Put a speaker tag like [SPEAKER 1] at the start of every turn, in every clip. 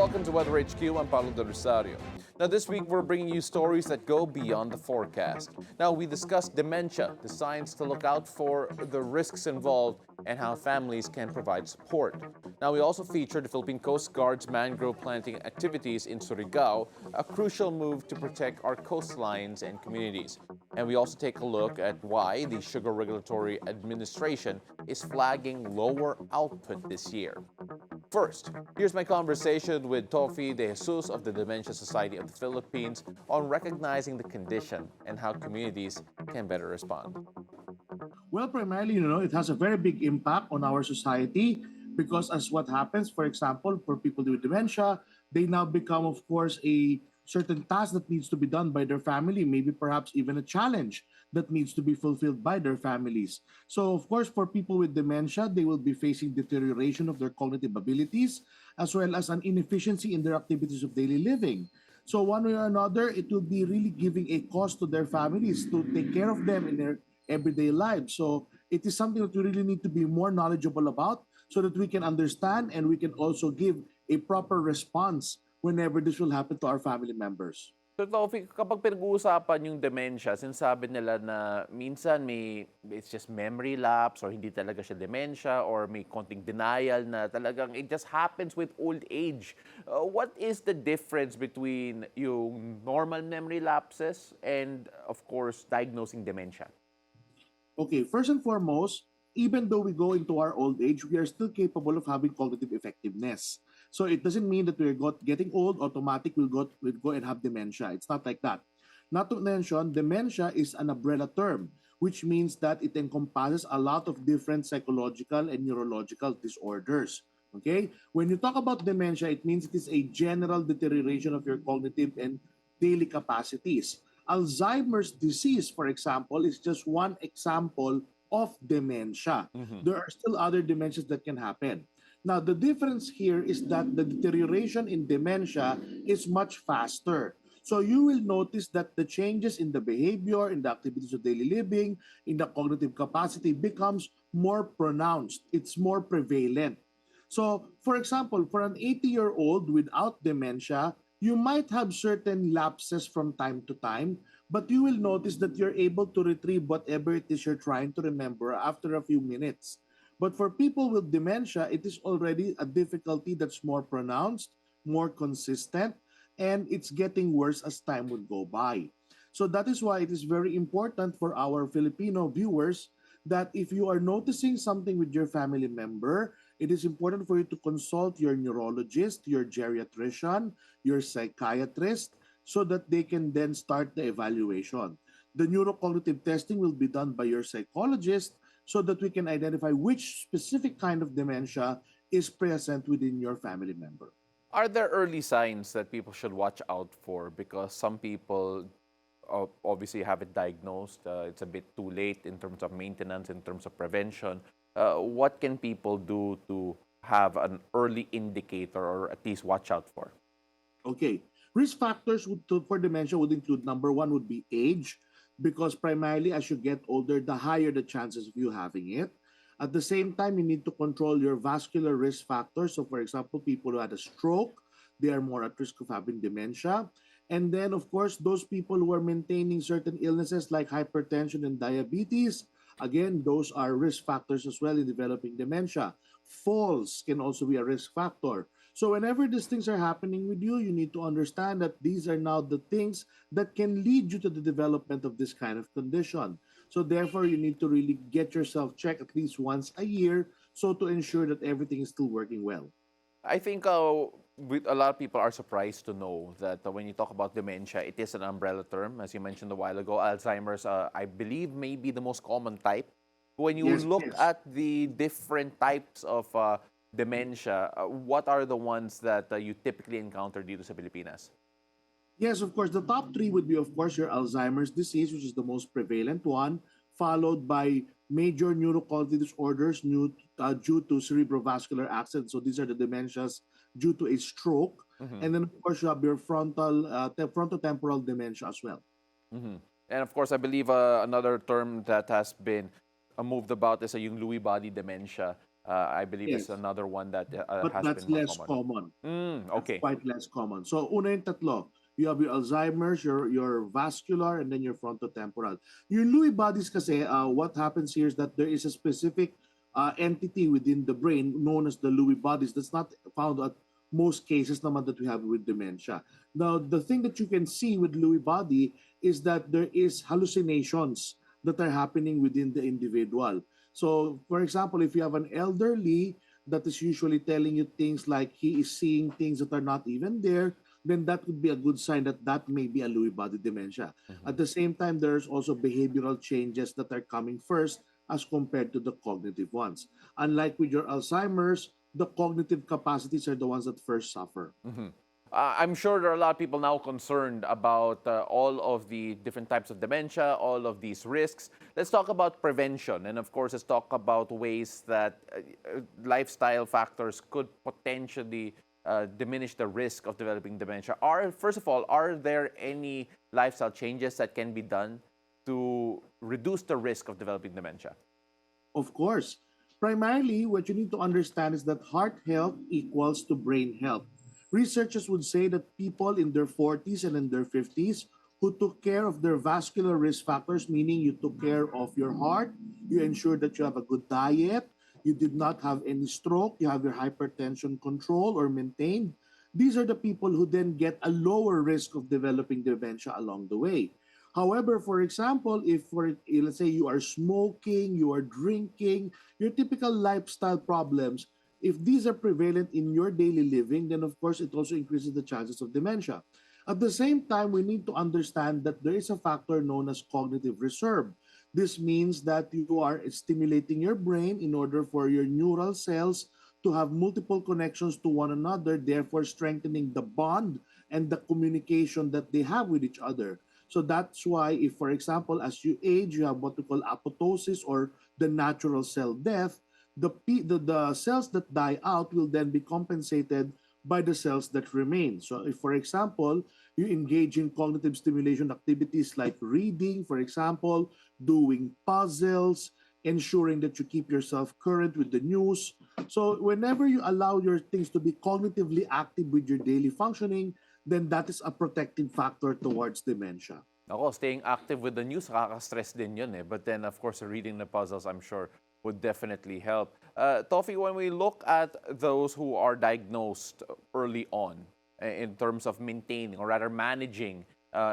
[SPEAKER 1] welcome to Weather HQ. I'm Paolo del Rosario. Now, this week we're bringing you stories that go beyond the forecast. Now, we discuss dementia, the signs to look out for, the risks involved, and how families can provide support. Now, we also feature the Philippine Coast Guard's mangrove planting activities in Surigao, a crucial move to protect our coastlines and communities. And we also take a look at why the Sugar Regulatory Administration is flagging lower output this year. First, here's my conversation with Tofi De Jesus of the Dementia Society of the Philippines on recognizing the condition and how communities can better respond.
[SPEAKER 2] Well, primarily, it has a very big impact on our society because as what happens, for example, for people with dementia, they now become, of course, a certain task that needs to be done by their family, maybe perhaps even a challenge that needs to be fulfilled by their families. So, of course, for people with dementia, they will be facing deterioration of their cognitive abilities as well as an inefficiency in their activities of daily living. So, one way or another, it will be really giving a cost to their families to take care of them in their everyday lives. So, it is something that we really need to be more knowledgeable about so that we can understand and we can also give a proper response whenever this will happen to our family members.
[SPEAKER 1] So, Tofi, kapag pinag-uusapan yung dementia, sinasabi nila na minsan it's just memory lapse or hindi talaga siya dementia or may konting denial na talagang it just happens with old age. What is the difference between yung normal memory lapses and, of course, diagnosing dementia?
[SPEAKER 2] Okay, first and foremost, even though we go into our old age, we are still capable of having cognitive effectiveness. So it doesn't mean that getting old, automatic we'll go and have dementia. It's not like that. Not to mention, dementia is an umbrella term, which means that it encompasses a lot of different psychological and neurological disorders. Okay? When you talk about dementia, it means it is a general deterioration of your cognitive and daily capacities. Alzheimer's disease, for example, is just one example of dementia. There are still other dementias that can happen. Now, the difference here is that the deterioration in dementia is much faster. So you will notice that the changes in the behavior, in the activities of daily living, in the cognitive capacity becomes more pronounced. It's more prevalent. So, for example, for an 80-year-old without dementia, you might have certain lapses from time to time, but you will notice that you're able to retrieve whatever it is you're trying to remember after a few minutes. But for people with dementia, it is already a difficulty that's more pronounced, more consistent, and it's getting worse as time would go by. So that is why it is very important for our Filipino viewers that if you are noticing something with your family member, it is important for you to consult your neurologist, your geriatrician, your psychiatrist, so that they can then start the evaluation. The neurocognitive testing will be done by your psychologist so that we can identify which specific kind of dementia is present within your family member.
[SPEAKER 1] Are there early signs that people should watch out for? Because some people obviously have it diagnosed. It's a bit too late in terms of maintenance, in terms of prevention. What can people do to have an early indicator or at least watch out for?
[SPEAKER 2] Okay. Risk factors for dementia would include number one would be age, because primarily as you get older, the higher the chances of you having it. At the same time, you need to control your vascular risk factors. So, for example, people who had a stroke, they are more at risk of having dementia. And then, of course, those people who are maintaining certain illnesses like hypertension and diabetes, again, those are risk factors as well in developing dementia. Falls can also be a risk factor. So whenever these things are happening with you, you need to understand that these are now the things that can lead you to the development of this kind of condition. So therefore, you need to really get yourself checked at least once a year so to ensure that everything is still working well.
[SPEAKER 1] I think a lot of people are surprised to know that when you talk about dementia, it is an umbrella term. As you mentioned a while ago, Alzheimer's, I believe, may be the most common type. When you
[SPEAKER 2] Yes,
[SPEAKER 1] look
[SPEAKER 2] yes.
[SPEAKER 1] at the different types of dementia, what are the ones that you typically encounter dito sa Pilipinas?
[SPEAKER 2] Yes, of course. The top three would be, of course, your Alzheimer's disease, which is the most prevalent one, followed by major neurocognitive disorders due to cerebrovascular accidents. So these are the dementias due to a stroke.
[SPEAKER 1] Mhm.
[SPEAKER 2] And then, of course, you have your frontotemporal dementia as well.
[SPEAKER 1] Mhm. And of course, I believe another term that has been moved about is yung Lewy body dementia. I believe is
[SPEAKER 2] Yes,
[SPEAKER 1] another one that
[SPEAKER 2] but
[SPEAKER 1] has
[SPEAKER 2] that's
[SPEAKER 1] been more
[SPEAKER 2] less
[SPEAKER 1] common.
[SPEAKER 2] common. That's
[SPEAKER 1] Okay.
[SPEAKER 2] quite less common. So, una yung tatlo. You have your Alzheimer's, your vascular, and then your frontotemporal. Your Lewy bodies kasi, what happens here is that there is a specific entity within the brain known as the Lewy bodies that's not found at most cases naman that we have with dementia. Now, the thing that you can see with Lewy body is that there is hallucinations that are happening within the individual. So, for example, if you have an elderly that is usually telling you things like he is seeing things that are not even there, then that would be a good sign that that may be a Lewy body dementia.
[SPEAKER 1] Mhm.
[SPEAKER 2] At the same time, there's also behavioral changes that are coming first as compared to the cognitive ones. Unlike with your Alzheimer's, the cognitive capacities are the ones that first suffer.
[SPEAKER 1] Mhm. I'm sure there are a lot of people now concerned about all of the different types of dementia, all of these risks. Let's talk about prevention. And of course, let's talk about ways that lifestyle factors could potentially diminish the risk of developing dementia. First of all, are there any lifestyle changes that can be done to reduce the risk of developing dementia?
[SPEAKER 2] Of course, primarily what you need to understand is that heart health equals to brain health. Researchers would say that people in their 40s and in their 50s who took care of their vascular risk factors, meaning you took care of your heart, you ensured that you have a good diet, you did not have any stroke, you have your hypertension controlled or maintained. These are the people who then get a lower risk of developing dementia along the way. However, for example, if let's say you are smoking, you are drinking, your typical lifestyle problems, if these are prevalent in your daily living, then of course it also increases the chances of dementia. At the same time, we need to understand that there is a factor known as cognitive reserve. This means that you are stimulating your brain in order for your neural cells to have multiple connections to one another, therefore strengthening the bond and the communication that they have with each other. So that's why, if for example, as you age, you have what we call apoptosis or the natural cell death, the cells that die out will then be compensated by the cells that remain. So if, for example, you engage in cognitive stimulation activities like reading, for example, doing puzzles, ensuring that you keep yourself current with the news. So whenever you allow your things to be cognitively active with your daily functioning, then that is a protective factor towards dementia.
[SPEAKER 1] Ako, staying active with the news, nakaka-stress din yun eh. But then, of course, reading the puzzles, I'm sure, would definitely help. Toffee, when we look at those who are diagnosed early on in terms of maintaining or rather managing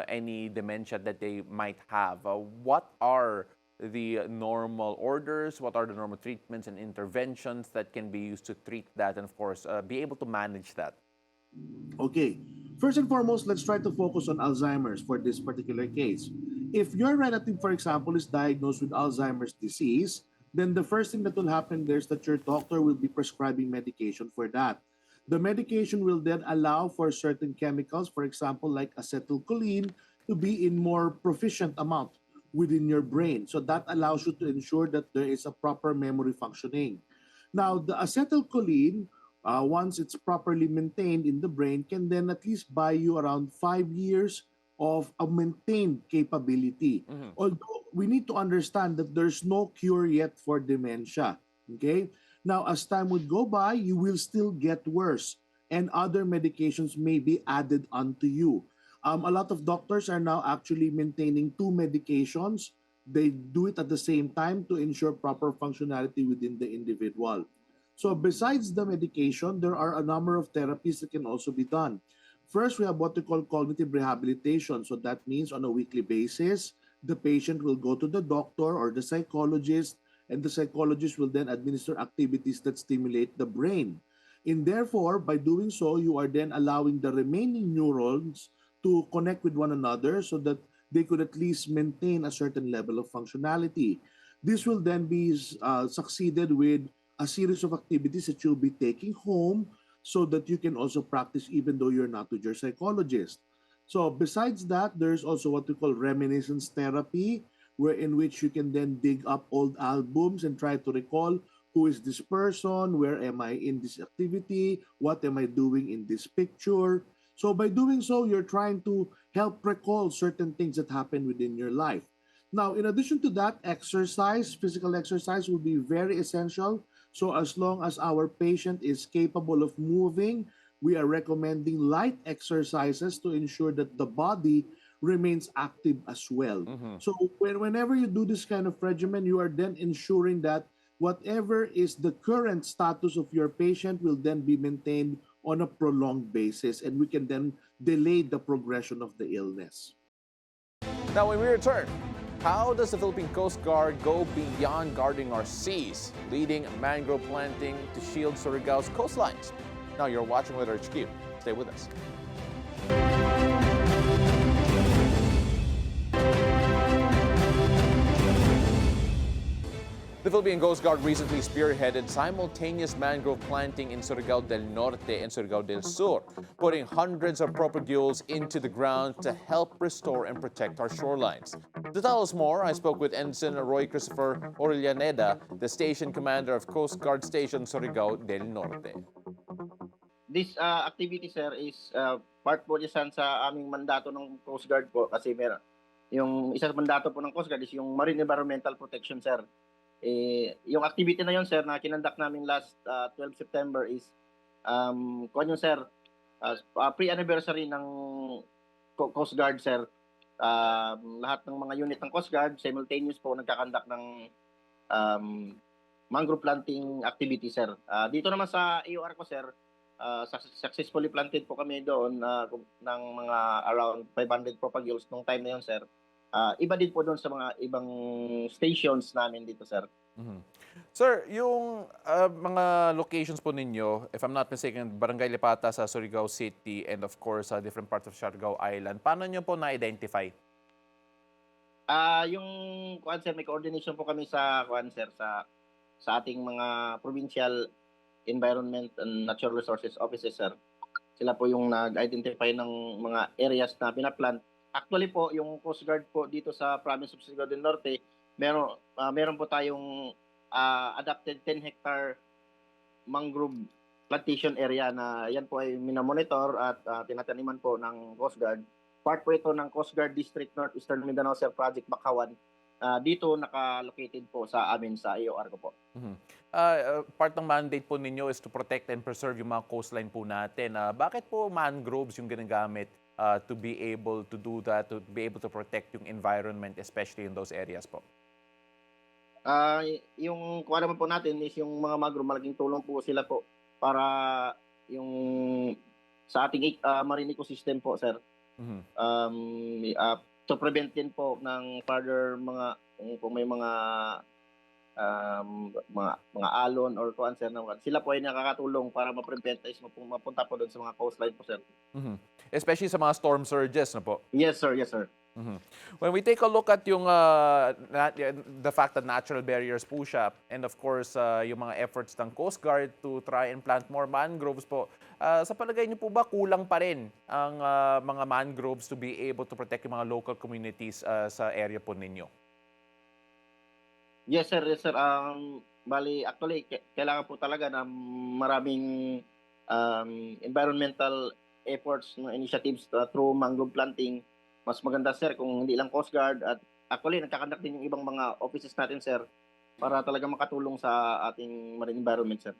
[SPEAKER 1] any dementia that they might have, what are the normal orders? What are the normal treatments and interventions that can be used to treat that and, of course, be able to manage that?
[SPEAKER 2] Okay, first and foremost, let's try to focus on Alzheimer's for this particular case. If your relative, for example, is diagnosed with Alzheimer's disease, then the first thing that will happen there is that your doctor will be prescribing medication for that. The medication will then allow for certain chemicals, for example, like acetylcholine, to be in more proficient amount within your brain. So that allows you to ensure that there is a proper memory functioning. Now, the acetylcholine, once it's properly maintained in the brain, can then at least buy you around 5 years of a maintained capability.
[SPEAKER 1] Mhm.
[SPEAKER 2] Although we need to understand that there's no cure yet for dementia. Okay? Now, as time would go by, you will still get worse, and other medications may be added onto you. A lot of doctors are now actually maintaining two medications. They do it at the same time to ensure proper functionality within the individual. So besides the medication, there are a number of therapies that can also be done. First, we have what we call cognitive rehabilitation. So that means on a weekly basis, the patient will go to the doctor or the psychologist, and the psychologist will then administer activities that stimulate the brain. And therefore, by doing so, you are then allowing the remaining neurons to connect with one another so that they could at least maintain a certain level of functionality. This will then be succeeded with a series of activities that you'll be taking home so that you can also practice even though you're not with your psychologist. So besides that, there's also what we call reminiscence therapy, where in which you can then dig up old albums and try to recall who is this person, where am I in this activity, what am I doing in this picture. So by doing so, you're trying to help recall certain things that happen within your life. Now, in addition to that, exercise, physical exercise will be very essential So as long as our patient is capable of moving, we are recommending light exercises to ensure that the body remains active as well. So whenever you do this kind of regimen, you are then ensuring that whatever is the current status of your patient will then be maintained on a prolonged basis, and we can then delay the progression of the illness.
[SPEAKER 1] Now, when we return, how does the Philippine Coast Guard go beyond guarding our seas, leading mangrove planting to shield Surigao's coastlines? Now, you're watching Weather HQ. Stay with us. The Philippine Coast Guard recently spearheaded simultaneous mangrove planting in Surigao del Norte and Surigao del Sur, putting hundreds of propagules into the ground to help restore and protect our shorelines. To tell us more, I spoke with Ensign Roy Christopher Orellaneda, the station commander of Coast Guard Station Surigao del Norte.
[SPEAKER 3] This activity, sir, is part po diyan sa aming mandato ng Coast Guard po kasi meron yung isa sa mandato po ng Coast Guard is yung Marine Environmental Protection, sir. Yung activity na yon, sir, na kinandak namin last 12 September is kuan yun, sir, pre-anniversary ng Coast Guard, sir. Lahat ng mga unit ng Coast Guard simultaneous po nagkakandak ng mangrove planting activity, sir. Dito naman sa EOR ko, sir, successfully planted po kami doon ng mga around 500 propagules nung time na yon, sir. Iba din po doon sa mga ibang stations namin dito, sir.
[SPEAKER 1] Sir, yung mga locations po ninyo, if I'm not mistaken, Barangay Lipata sa Surigao City and of course, different parts of Surigao Island, paano nyo po na-identify?
[SPEAKER 3] Yung kuan, sir, may coordination po kami sa kuan, sir, sa ating mga provincial environment and natural resources offices, sir. Sila po yung nag-identify ng mga areas na pinaplant. Actually po, yung Coast Guard po dito sa province of Surigao del Norte, meron po tayong adapted 10-hectare mangrove plantation area na yan po ay minamonitor at tinataniman po ng Coast Guard. Part po ito ng Coast Guard District Northeastern Mindanao Sir Project Bakawan. Dito naka-located po sa amin sa EOR ko po.
[SPEAKER 1] Part ng mandate po ninyo is to protect and preserve yung mga coastline po natin. Bakit po mangroves yung ginagamit to be able to do that, to be able to protect yung environment, especially in those areas po?
[SPEAKER 3] Yung kuha naman po natin is yung mga mangrove, malaking tulong po sila po para yung sa ating marine ecosystem po, sir. To prevent din po ng further mga kung may mga alon or kuan, sir, sila po ay nakakatulong para ma-prevent is mapunta po doon sa mga coastline po, sir.
[SPEAKER 1] Especially sa mga storm surges na po.
[SPEAKER 3] Yes, sir. Yes, sir.
[SPEAKER 1] When we take a look at yung the fact that natural barriers po siya, and of course yung mga efforts ng Coast Guard to try and plant more mangroves po, sa palagay niyo po ba kulang pa rin ang mga mangroves to be able to protect yung mga local communities sa area po ninyo?
[SPEAKER 3] Yes, sir. Yes, sir. Bali, actually, kailangan po talaga na maraming environmental efforts, initiatives through mangrove planting. Mas maganda, sir, kung hindi lang Coast Guard at actually nagkakandak din yung ibang mga offices natin, sir, para talaga makatulong sa ating marine environment, sir.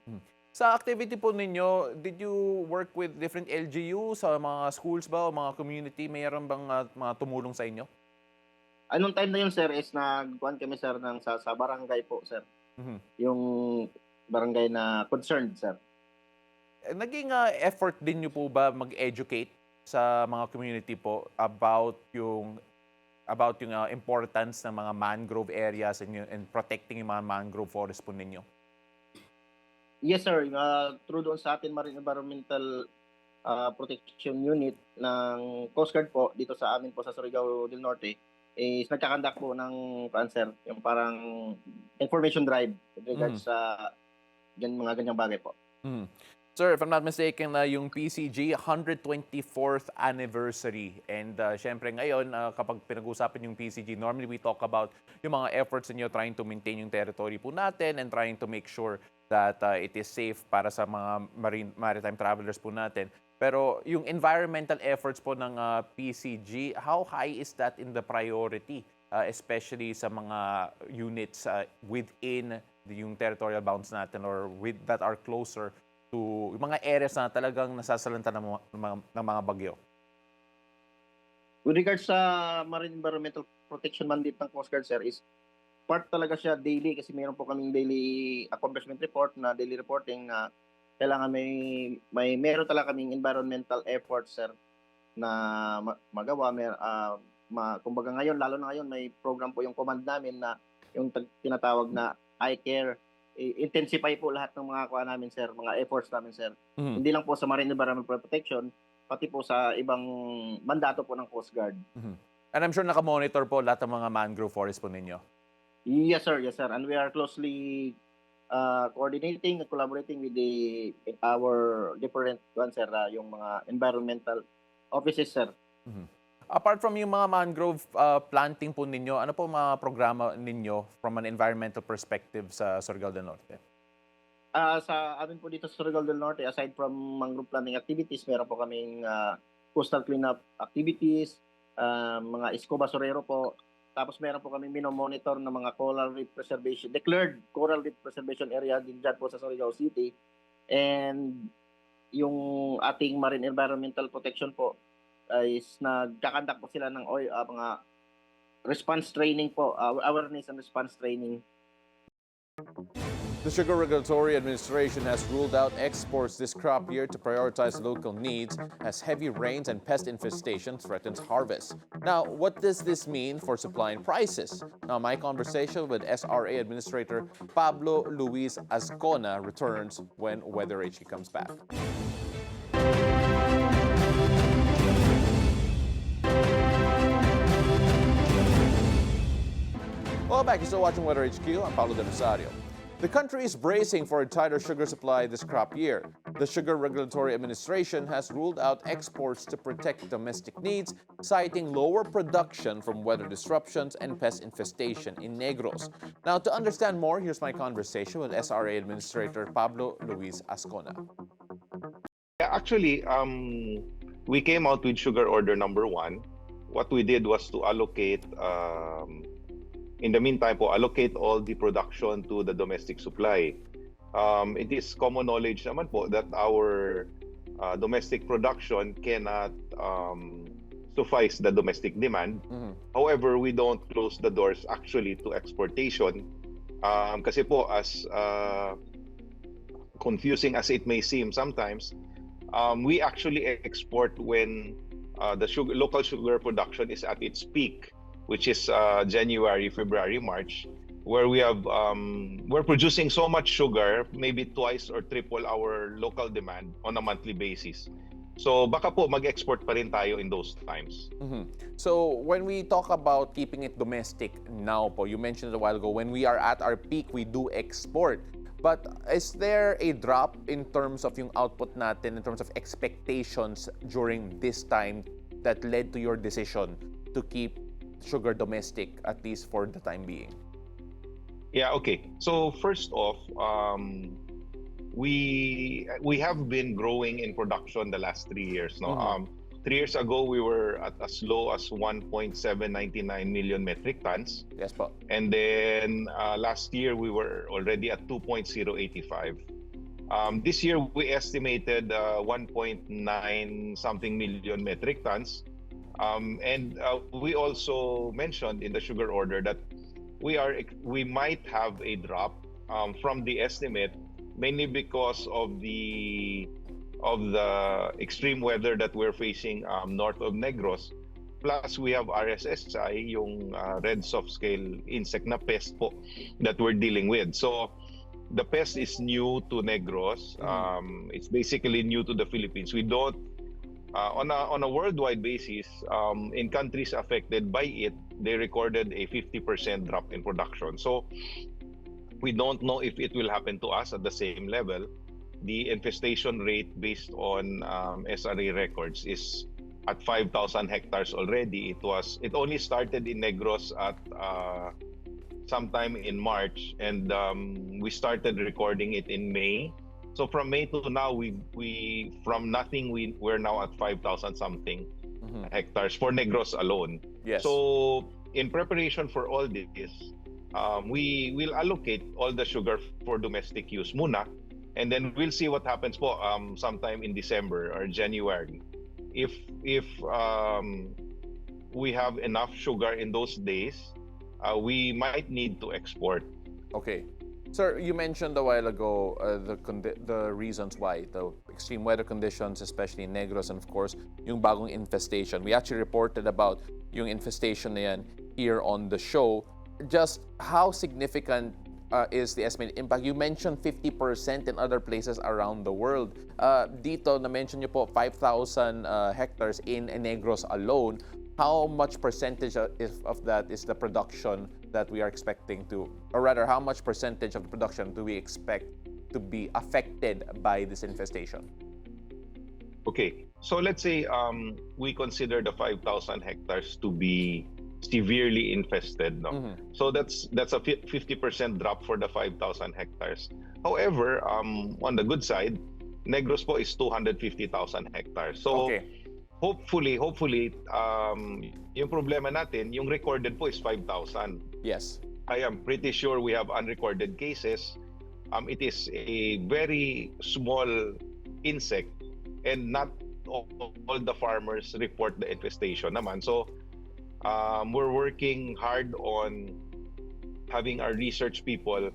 [SPEAKER 1] Sa activity po ninyo, did you work with different LGU sa mga schools ba o mga community? Mayroon bang mga tumulong sa inyo?
[SPEAKER 3] Anong time na yun, sir, is nagkuhan kami, sir, sa barangay po, sir. Yung barangay na concerned, sir.
[SPEAKER 1] Naging effort din nyo po ba mag-educate sa mga community po about yung importance ng mga mangrove areas and protecting yung mga mangrove forest po ninyo?
[SPEAKER 3] Yes, sir. Through doon sa atin Marine Environmental Protection Unit ng Coast Guard po dito sa amin po sa Surigao del Norte is nagkakandak po ng cancer, yung parang information drive with regards sa mga ganyang bagay po.
[SPEAKER 1] Sir, if I'm not mistaken, yung PCG, 124th anniversary. And syempre ngayon, kapag pinag-usapan yung PCG, normally we talk about yung mga efforts niyo trying to maintain yung territory po natin and trying to make sure that it is safe para sa mga maritime travelers po natin. Pero yung environmental efforts po ng PCG, how high is that in the priority especially sa mga units within yung territorial bounds natin or that are closer to yung mga areas na talagang nasasalanta ng mga bagyo?
[SPEAKER 3] With regards sa marine environmental protection mandate ng Coast Guard, sir, is part talaga siya daily kasi mayroon po kaming daily accomplishment report na daily reporting na kailangan meron talaga kaming environmental efforts, sir, na magawa. Kumbaga ngayon, lalo na ngayon, may program po yung command namin na yung tinatawag na I-Care. Intensify po lahat ng mga kuha namin, sir, mga efforts namin, sir. Hindi lang po sa marine environmental protection, pati po sa ibang mandato po ng Coast Guard.
[SPEAKER 1] And I'm sure nakamonitor po lahat ng mga mangrove forest po ninyo.
[SPEAKER 3] Yes, sir. Yes, sir. And we are closely coordinating and collaborating with our different sir, yung mga environmental offices, sir.
[SPEAKER 1] Apart from yung mga mangrove planting po ninyo, ano po mga programa ninyo from an environmental perspective sa Surigao del Norte?
[SPEAKER 3] Sa amin po dito sa Surigao del Norte, aside from mangrove planting activities, meron po kaming coastal cleanup activities, mga isko basurero po. Tapos meron po kaming minomonitor ng mga coral reef preservation, declared coral reef preservation area din dyan po sa Surigao City. And yung ating marine environmental protection po is nagkakandak po sila ng mga response training po, awareness and response training.
[SPEAKER 1] The Sugar Regulatory Administration has ruled out exports this crop year to prioritize local needs as heavy rains and pest infestation threatens harvest. Now, what does this mean for supply and prices? Now, my conversation with SRA Administrator Pablo Luis Azcona returns when Weather HQ comes back. Welcome back. You're still watching Weather HQ. I'm Paolo del Rosario. The country is bracing for a tighter sugar supply this crop year. The Sugar Regulatory Administration has ruled out exports to protect domestic needs, citing lower production from weather disruptions and pest infestation in Negros. Now, to understand more, here's my conversation with SRA Administrator Pablo Luis Azcona.
[SPEAKER 4] Actually, we came out with Sugar Order number 1. What we did was to allocate in the meantime allocate all the production to the domestic supply. It is common knowledge naman po that our domestic production cannot suffice the domestic demand. However, we don't close the doors actually to exportation. Kasi po, as confusing as it may seem sometimes, we actually export when the local sugar production is at its peak, which is January, February, March, where we're producing so much sugar, maybe twice or triple our local demand on a monthly basis. So baka po mag-export pa rin tayo in those times.
[SPEAKER 1] So when we talk about keeping it domestic now po, you mentioned a while ago, when we are at our peak, we do export. But is there a drop in terms of yung output natin, in terms of expectations during this time that led to your decision to keep sugar domestic, at least for the time being?
[SPEAKER 4] Yeah, okay. So first off, we have been growing in production the last 3 years. No, 3 years ago we were at as low as 1.799 million metric tons.
[SPEAKER 1] Yes, po.
[SPEAKER 4] And then last year we were already at 2.085. This year we estimated 1.9 something million metric tons. And we also mentioned in the sugar order that we might have a drop from the estimate, mainly because of the extreme weather that we're facing north of Negros. Plus, we have RSSI, yung red soft scale insect na pest po that we're dealing with. So the pest is new to Negros. It's basically new to the Philippines. We don't on a worldwide basis, in countries affected by it, they recorded a 50% drop in production. So we don't know if it will happen to us at the same level. The infestation rate based on SRA records is at 5,000 hectares already. It only started in Negros at sometime in March, and we started recording it in May. So from May to now, from nothing we're now at 5,000 something hectares for Negros alone.
[SPEAKER 1] Yes.
[SPEAKER 4] So in preparation for all this, we will allocate all the sugar for domestic use muna, and then we'll see what happens po sometime in December or January. If we have enough sugar in those days, we might need to export.
[SPEAKER 1] Okay. Sir, you mentioned a while ago the reasons why, the extreme weather conditions, especially in Negros, and of course, yung bagong infestation. We actually reported about yung infestation na yan here on the show. Just how significant is the estimated impact? You mentioned 50% in other places around the world. Dito, na-mention nyo po 5,000 hectares in Negros alone. How much percentage of that is the production that we are expecting to, or rather, how much percentage of the production do we expect to be affected by this infestation?
[SPEAKER 4] Okay, so let's say we consider the 5,000 hectares to be severely infested. No?
[SPEAKER 1] Mm-hmm.
[SPEAKER 4] So that's a 50% drop for the 5,000 hectares. However, on the good side, Negros po is 250,000 hectares. So
[SPEAKER 1] Okay.
[SPEAKER 4] hopefully, yung problema natin, yung recorded po is 5,000.
[SPEAKER 1] Yes.
[SPEAKER 4] I am pretty sure we have unrecorded cases. It is a very small insect, and not all the farmers report the infestation naman. So we're working hard on having our research people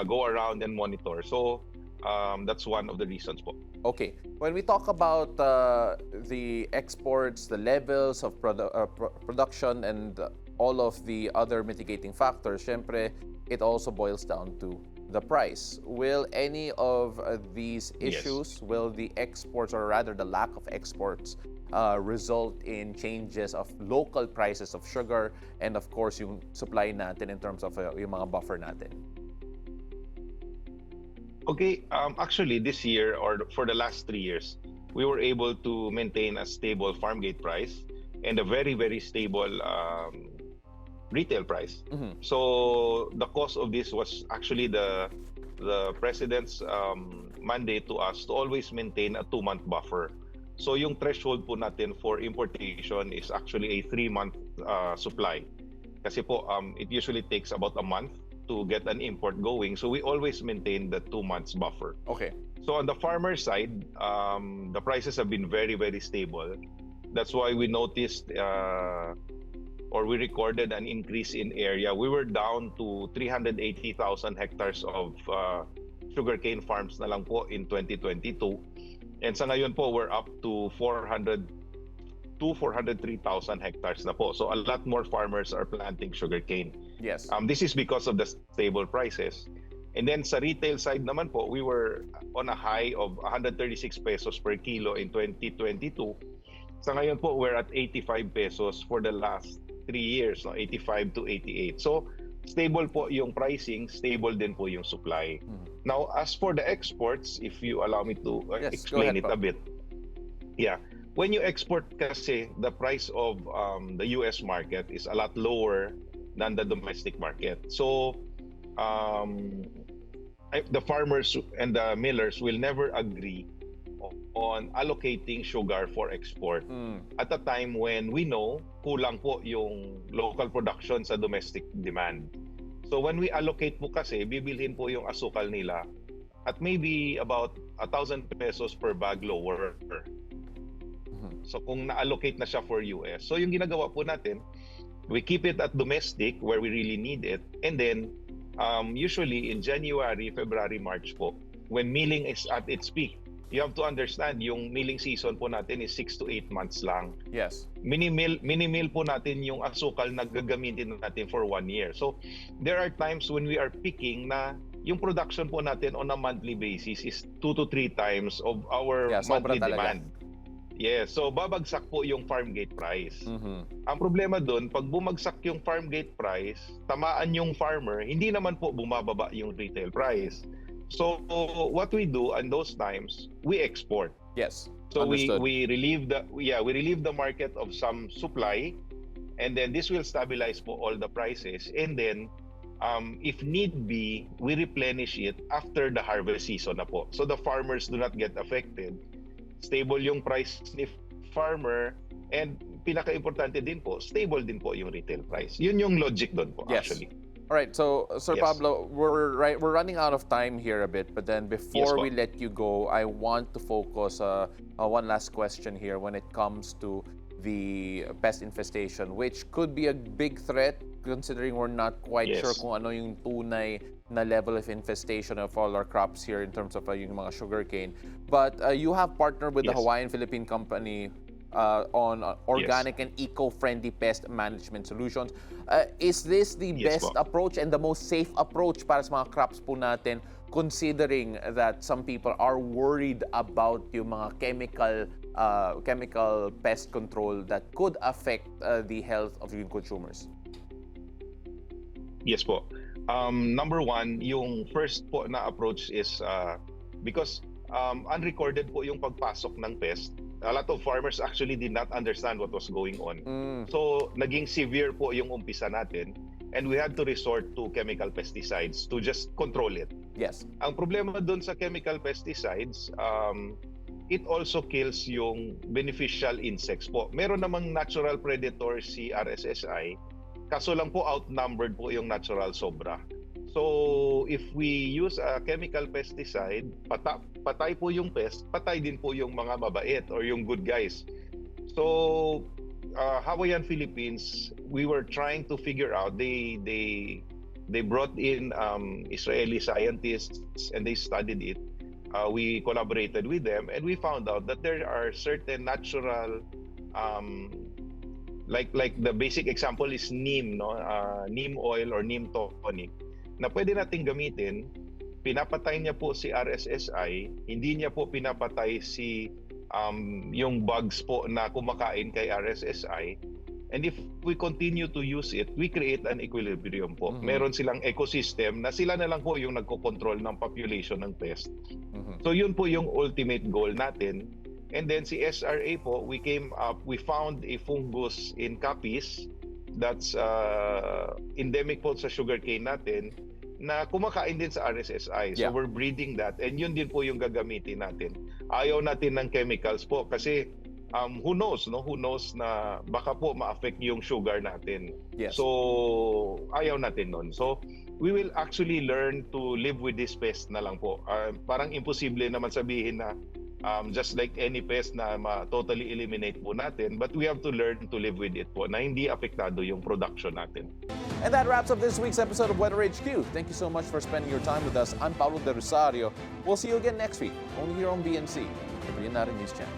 [SPEAKER 4] go around and monitor. So that's one of the reasons po.
[SPEAKER 1] Okay. When we talk about the exports, the levels of production, and all of the other mitigating factors, syempre, it also boils down to the price. Will any of these issues, will the exports, or rather the lack of exports, result in changes of local prices of sugar and of course yung supply natin in terms of yung mga buffer natin?
[SPEAKER 4] Okay, actually this year, or for the last 3 years, we were able to maintain a stable farm gate price and a very, very stable retail price.
[SPEAKER 1] Mm-hmm.
[SPEAKER 4] So the cause of this was actually the president's mandate to us to always maintain a 2-month buffer. So yung threshold po natin for importation is actually a 3-month supply. Kasi po, it usually takes about a month to get an import going. So we always maintain the 2 months buffer.
[SPEAKER 1] Okay.
[SPEAKER 4] So on the farmer side, the prices have been very, very stable. That's why we noticed or we recorded an increase in area. We were down to 380,000 hectares of sugarcane farms na lang po in 2022. And sa ngayon po, we're up to 403,000 hectares na po. So a lot more farmers are planting sugarcane.
[SPEAKER 1] Yes.
[SPEAKER 4] This is because of the stable prices. And then sa retail side naman po, we were on a high of 136 pesos per kilo in 2022. Sa ngayon po, we're at 85 pesos for the last 3 years, no? 85 to 88. So stable po yung pricing, stable din po yung supply. Now, as for the exports, if you allow me to explain it a bit. Yeah. When you export kasi, the price of the US market is a lot lower than the domestic market. So, the farmers and the millers will never agree on allocating sugar for export at a time when we know kulang po yung local production sa domestic demand. So when we allocate po kasi, bibilhin po yung asukal nila at maybe about 1,000 pesos per bag lower. So kung na-allocate na siya for US. So yung ginagawa po natin, we keep it at domestic where we really need it. And then, usually in January, February, March po, when milling is at its peak, you have to understand, yung milling season po natin is 6 to 8 months lang.
[SPEAKER 1] Yes.
[SPEAKER 4] Mini-mill po natin yung asukal na gagamitin natin for 1 year. So, there are times when we are picking na yung production po natin on a monthly basis is 2 to 3 times of our monthly demand. Yes, so babagsak po yung farm gate price. Ang problema doon, pag bumagsak yung farm gate price, tamaan yung farmer, hindi naman po bumababa yung retail price. So what we do in those times, we export.
[SPEAKER 1] Yes.
[SPEAKER 4] So
[SPEAKER 1] understood.
[SPEAKER 4] we relieve the market of some supply, and then this will stabilize po all the prices, and then if need be, we replenish it after the harvest season na po. So the farmers do not get affected. Stable yung price ni farmer, and pinaka-importante din po, stable din po yung retail price. Yun yung logic doon po,
[SPEAKER 1] Yes.
[SPEAKER 4] actually.
[SPEAKER 1] All right, so Sir
[SPEAKER 4] Yes.
[SPEAKER 1] Pablo, we're running out of time here a bit, but then before
[SPEAKER 4] po.
[SPEAKER 1] we let you go, I want to focus one last question here when it comes to the pest infestation, which could be a big threat considering we're not quite
[SPEAKER 4] Yes.
[SPEAKER 1] sure kung ano yung tunay na level of infestation of all our crops here in terms of yung mga sugarcane. But you have partnered with the
[SPEAKER 4] Yes.
[SPEAKER 1] Hawaiian-Philippine company on organic and eco-friendly pest management solutions. Is this the
[SPEAKER 4] Yes,
[SPEAKER 1] best
[SPEAKER 4] po.
[SPEAKER 1] approach and the most safe approach para sa mga crops po natin, considering that some people are worried about yung mga chemical pest control that could affect the health of yung consumers?
[SPEAKER 4] Yes po. Number one, yung first po na approach is because unrecorded po yung pagpasok ng pest. A lot of farmers actually did not understand what was going on. So, naging severe po yung umpisa natin, and we had to resort to chemical pesticides to just control it.
[SPEAKER 1] Yes.
[SPEAKER 4] Ang problema doon sa chemical pesticides, it also kills yung beneficial insects po. Meron namang natural predator si RSSI, kaso lang po outnumbered po yung natural sobra. So, if we use a chemical pesticide, patay po yung pest, patay din po yung mga mabait or yung good guys. So, Hawaiian Philippines, we were trying to figure out, they brought in Israeli scientists and they studied it. We collaborated with them and we found out that there are certain natural like the basic example is neem, no? Neem oil or neem tonic na pwede nating gamitin. Pinapatay niya po si RSSI, hindi niya po pinapatay si yung bugs po na kumakain kay RSSI. And if we continue to use it, we create an equilibrium po. Meron silang ecosystem na sila na lang po yung nagko-control ng population ng pest. So yun po yung ultimate goal natin. And then si SRA po, we found a fungus in Capiz that's endemic po sa sugarcane natin na kumakain din sa RSSI. So
[SPEAKER 1] Yeah.
[SPEAKER 4] we're breeding that and yun din po yung gagamitin natin. Ayaw natin ng chemicals po kasi who knows, no? Who knows na baka po ma-affect yung sugar natin.
[SPEAKER 1] Yes.
[SPEAKER 4] So ayaw natin nun. So we will actually learn to live with this pest na lang po. Parang imposible naman sabihin na just like any pest na totally eliminate po natin, but we have to learn to live with it po na hindi apektado yung production natin.
[SPEAKER 1] And that wraps up this week's episode of Weather HQ. Thank you so much for spending your time with us. I'm Paolo del Rosario. We'll see you again next week, only here on BNC, the Bilyonaryo News Channel.